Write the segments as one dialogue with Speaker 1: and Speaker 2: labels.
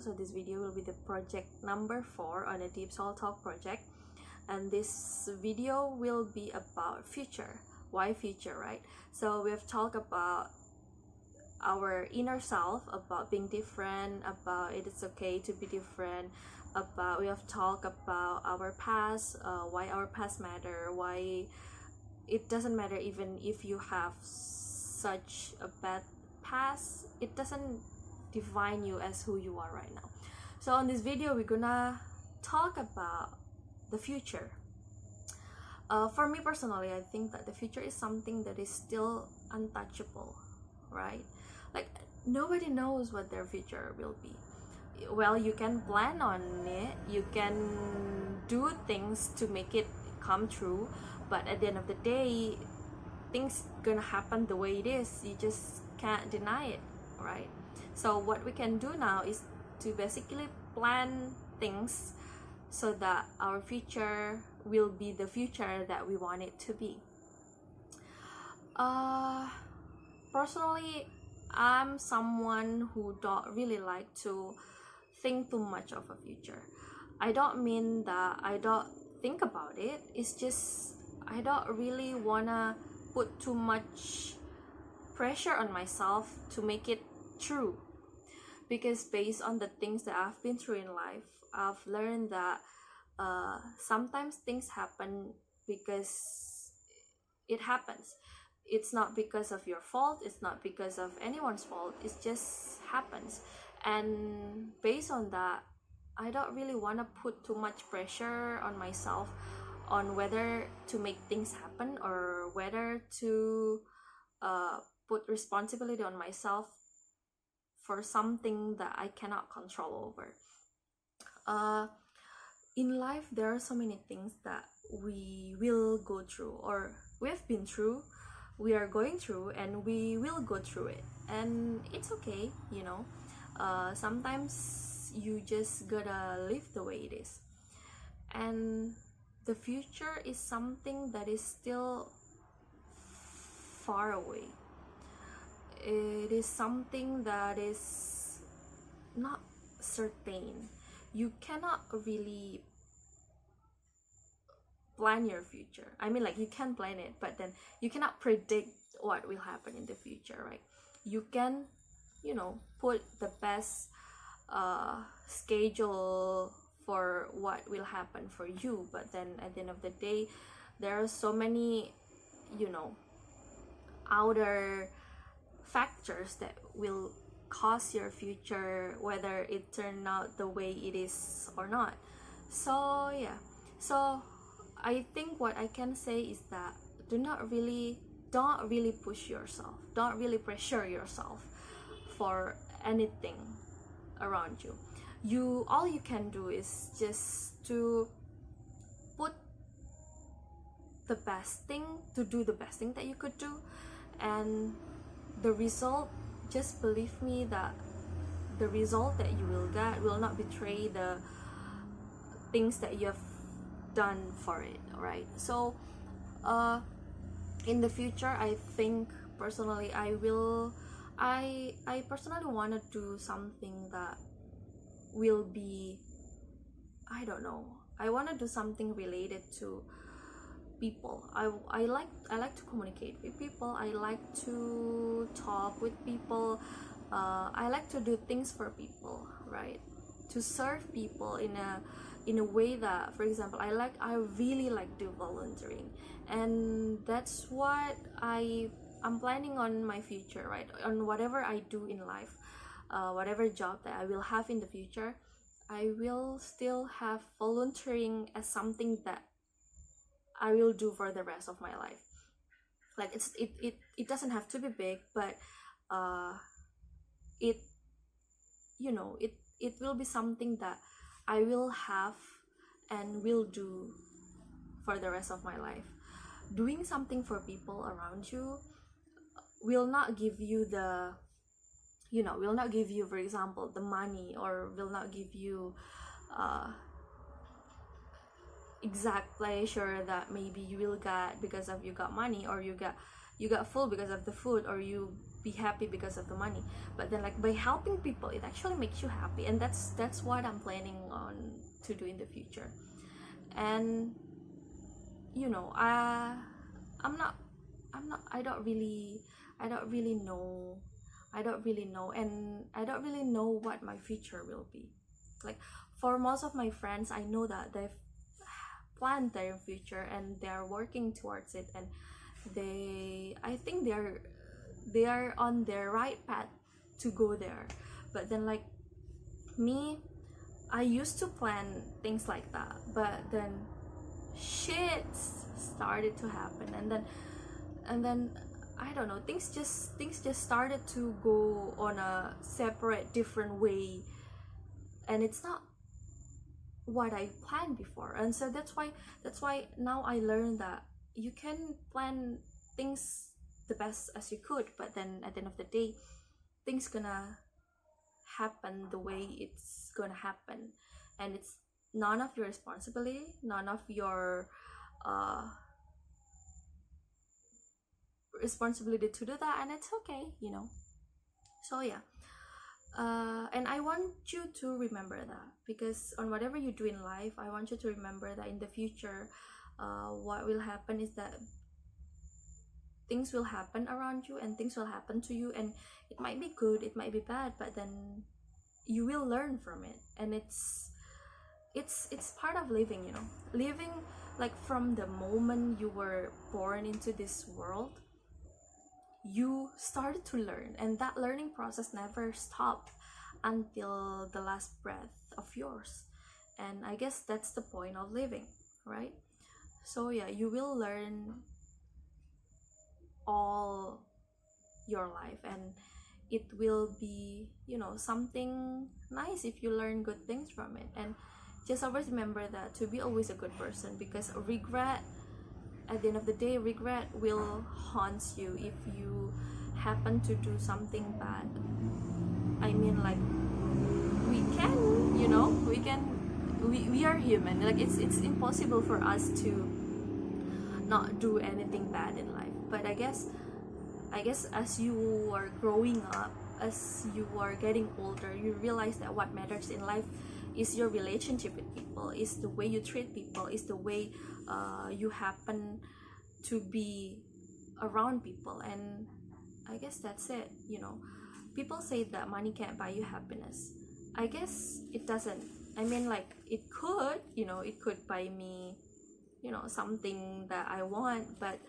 Speaker 1: So this video will be the project number 4 on a Deep Soul Talk project, and this video will be about future. Why future, right? So we have talked about our inner self, about being different, about it is okay to be different, about we have talked about our past, why our past matter, why it doesn't matter even if you have such a bad past, it doesn't define you as who you are right now. So on this video we're gonna talk about the future. For me personally, I think that the future is something that is still untouchable, right? Like nobody knows what their future will be. Well, you can plan on it, you can do things to make it come true, but at the end of the day, things gonna happen the way it is. You just can't deny it, right? So what we can do now is to basically plan things so that our future will be the future that we want it to be. Personally, I'm someone who don't really like to think too much of a future. I don't mean that I don't think about it, it's just I don't really wanna put too much pressure on myself to make it true, because based on the things that I've been through in life, I've learned that sometimes things happen because it happens. It's not because of your fault, it's not because of anyone's fault, it just happens. And based on that, I don't really want to put too much pressure on myself on whether to make things happen or whether to put responsibility on myself for something that I cannot control over. In life, there are so many things that we will go through, or we have been through, we are going through, and we will go through it. And it's okay, you know. Sometimes you just gotta live the way it is. And the future is something that is still far away. It is something that is not certain. You cannot really plan your future. I mean, like, you can plan it, but then you cannot predict what will happen in the future, right? You can, you know, put the best schedule for what will happen for you, but then at the end of the day, there are so many, you know, outer factors that will cause your future, whether it turn out the way it is or not. So yeah, so I think what I can say is that don't really push yourself, don't really pressure yourself for anything around you. All you can do is just to put the best thing, to do the best thing that you could do, and the result, just believe me that the result that you will get will not betray the things that you have done for it, right? So in the future, I think personally I personally want to do something that will be, I don't know, I want to do something related to people. I like to communicate with people, I like to talk with people, I like to do things for people, right? To serve people in a way that, for example, I really like do volunteering, and that's what I'm planning on my future, right? On whatever I do in life, whatever job that I will have in the future, I will still have volunteering as something that I will do for the rest of my life. Like it doesn't have to be big, but it, you know, it will be something that I will have and will do for the rest of my life. Doing something for people around you will not give you the, you know, will not give you, for example, the money, or will not give you exact pleasure that maybe you will get because of you got money, or you got full because of the food, or you be happy because of the money, but then like by helping people it actually makes you happy, and that's what I'm planning on to do in the future. And you know, I'm not I don't really know, and I don't really know what my future will be. Like for most of my friends, I know that they've planned their future and they are working towards it, and I think they are on their right path to go there. But then like me, I used to plan things like that, but then shit started to happen, and then I don't know, things just started to go on a separate different way, and it's not what I planned before. And so that's why now I learned that you can plan things the best as you could, but then at the end of the day, things gonna happen the way it's gonna happen, and it's none of your responsibility, none of your responsibility to do that, and it's okay, you know. So yeah, and I want you to remember that, because on whatever you do in life, I want you to remember that in the future, what will happen is that things will happen around you and things will happen to you, and it might be good, it might be bad, but then you will learn from it. And it's part of living, you know. Living, like from the moment you were born into this world, you started to learn, and that learning process never stopped until the last breath of yours. And I guess that's the point of living, right? So yeah, you will learn all your life, and it will be, you know, something nice if you learn good things from it. And just always remember that to be always a good person, because regret, at the end of the day, regret will haunt you if you happen to do something bad. I mean, like, we can, you know, we are human. Like it's impossible for us to not do anything bad in life. But I guess as you are growing up, as you are getting older, you realize that what matters in life is your relationship with people, is the way you treat people, is the way you happen to be around people. And I guess that's it, you know. People say that money can't buy you happiness. I guess it doesn't. I mean, like, it could, you know, it could buy me, you know, something that I want, but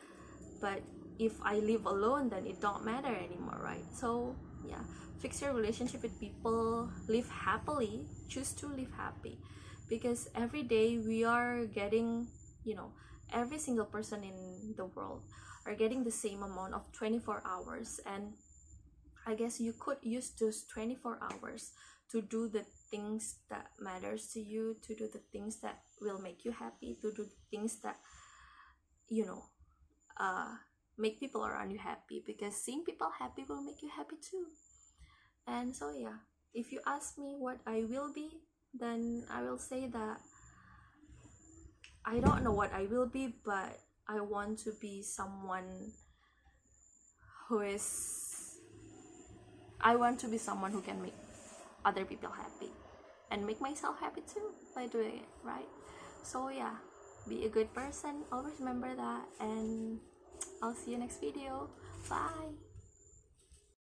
Speaker 1: if I live alone, then it don't matter anymore, right? So yeah, fix your relationship with people, live happily, choose to live happy, because every day we are getting, you know, every single person in the world are getting the same amount of 24 hours, and I guess you could use those 24 hours to do the things that matters to you, to do the things that will make you happy, to do things that, you know, make people around you happy, because seeing people happy will make you happy too. And so yeah, if you ask me what I will be, then I will say that I don't know what I will be, but I want to be someone who can make other people happy and make myself happy too by doing it, right? So yeah, be a good person, always remember that, and I'll see you next video. Bye.